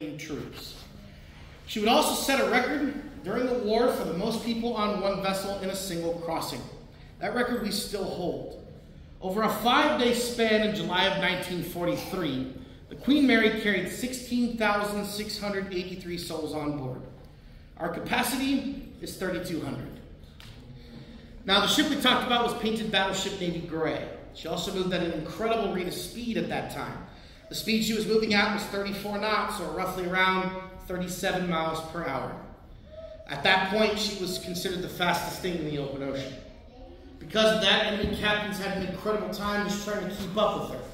troops. She would also set a record during the war for the most people on one vessel in a single crossing. That record we still hold. Over a 5-day span in July of 1943, the Queen Mary carried 16,683 souls on board. Our capacity is 3,200. Now, the ship we talked about was painted Battleship Navy Gray. She also moved at an incredible rate of speed at that time. The speed she was moving at was 34 knots, or roughly around 37 miles per hour. At that point, she was considered the fastest thing in the open ocean. Because of that, enemy captains had an incredible time just trying to keep up with her.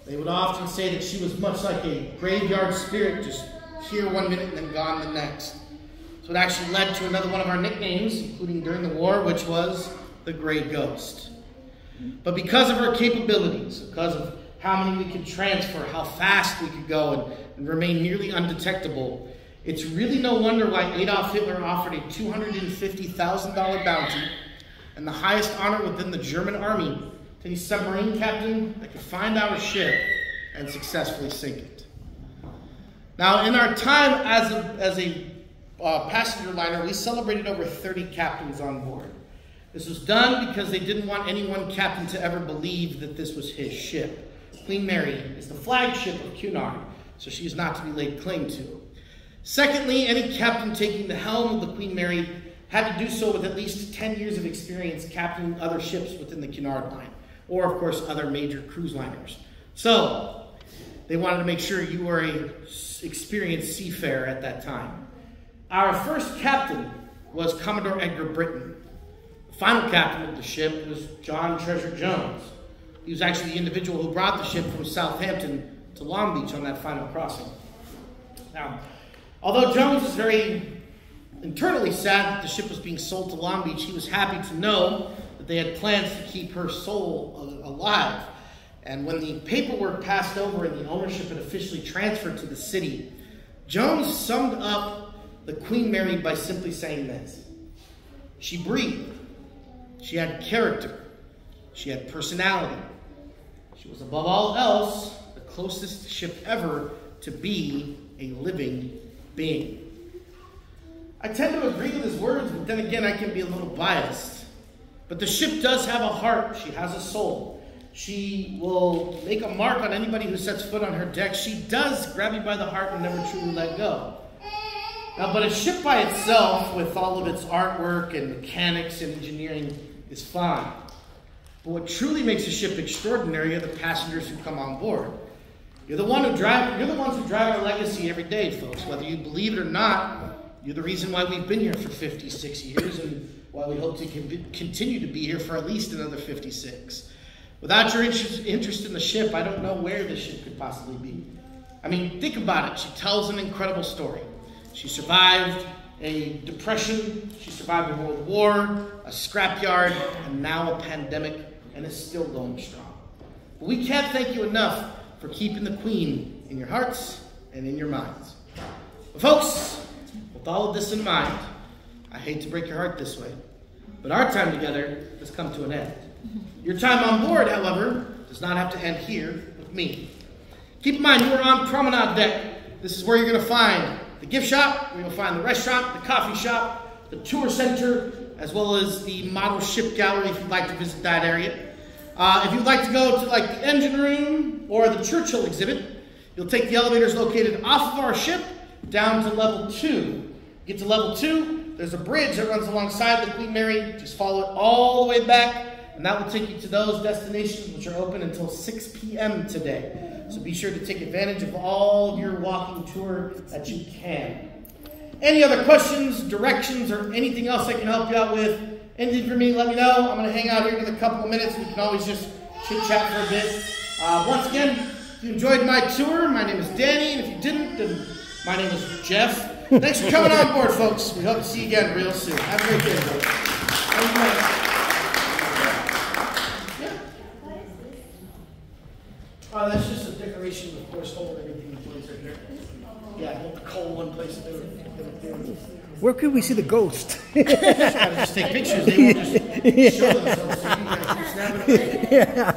They would often say that she was much like a graveyard spirit, just here one minute and then gone the next. So it actually led to another one of our nicknames, including during the war, which was the Gray Ghost. But because of her capabilities, because of how many we could transfer, how fast we could go and remain nearly undetectable, it's really no wonder why Adolf Hitler offered a $250,000 bounty and the highest honor within the German army to any submarine captain that could find our ship and successfully sink it. Now, in our time as a passenger liner, we celebrated over 30 captains on board. This was done because they didn't want any one captain to ever believe that this was his ship. Queen Mary is the flagship of Cunard, so she is not to be laid claim to. Secondly, any captain taking the helm of the Queen Mary had to do so with at least 10 years of experience captaining other ships within the Cunard line, or of course other major cruise liners. So they wanted to make sure you were an experienced seafarer at that time. Our first captain was Commodore Edgar Britton. The final captain of the ship was John Treasure Jones. He was actually the individual who brought the ship from Southampton to Long Beach on that final crossing. Now, although Jones was very internally sad that the ship was being sold to Long Beach, he was happy to know that they had plans to keep her soul alive. And when the paperwork passed over and the ownership had officially transferred to the city, Jones summed up the Queen Mary by simply saying this: she breathed, she had character, she had personality, she was above all else the closest ship ever to be a living being. I tend to agree with his words, but then again, I can be a little biased. But the ship does have a heart. She has a soul. She will make a mark on anybody who sets foot on her deck. She does grab you by the heart and never truly let go. Now, but a ship by itself, with all of its artwork and mechanics and engineering, is fine. But what truly makes a ship extraordinary are the passengers who come on board. You're the ones who drive our legacy every day, folks. Whether you believe it or not, you're the reason why we've been here for 56 years and why we hope to continue to be here for at least another 56. Without your interest in the ship, I don't know where this ship could possibly be. I mean, think about it. She tells an incredible story. She survived a depression, she survived a world war, a scrapyard, and now a pandemic, and is still going strong. But we can't thank you enough for keeping the Queen in your hearts and in your minds. But folks, with all of this in mind, I hate to break your heart this way, but our time together has come to an end. Your time on board, however, does not have to end here with me. Keep in mind, you are on Promenade Deck. This is where you're going to find the gift shop, where you'll find the restaurant, the coffee shop, the tour center, as well as the model ship gallery if you'd like to visit that area. If you'd like to go to like the engine room or the Churchill exhibit, you'll take the elevators located off of our ship down to level 2. Get to level 2, there's a bridge that runs alongside the Queen Mary. Just follow it all the way back, and that will take you to those destinations which are open until 6 p.m. today. So be sure to take advantage of all your walking tour that you can. Any other questions, directions, or anything else I can help you out with, anything for me, let me know. I'm going to hang out here for a couple of minutes. We can always just chit-chat for a bit. Once again, if you enjoyed my tour, my name is Danny, and if you didn't, then my name is Jeff. Thanks for coming on board, folks. We hope to see you again real soon. Have a great day, folks. That's just a decoration, of course, hold everything in place right here. Yeah, hold the coal in place. Where could we see the ghost? Just take pictures. They won't just show themselves. So you guys keep snapping. Yeah.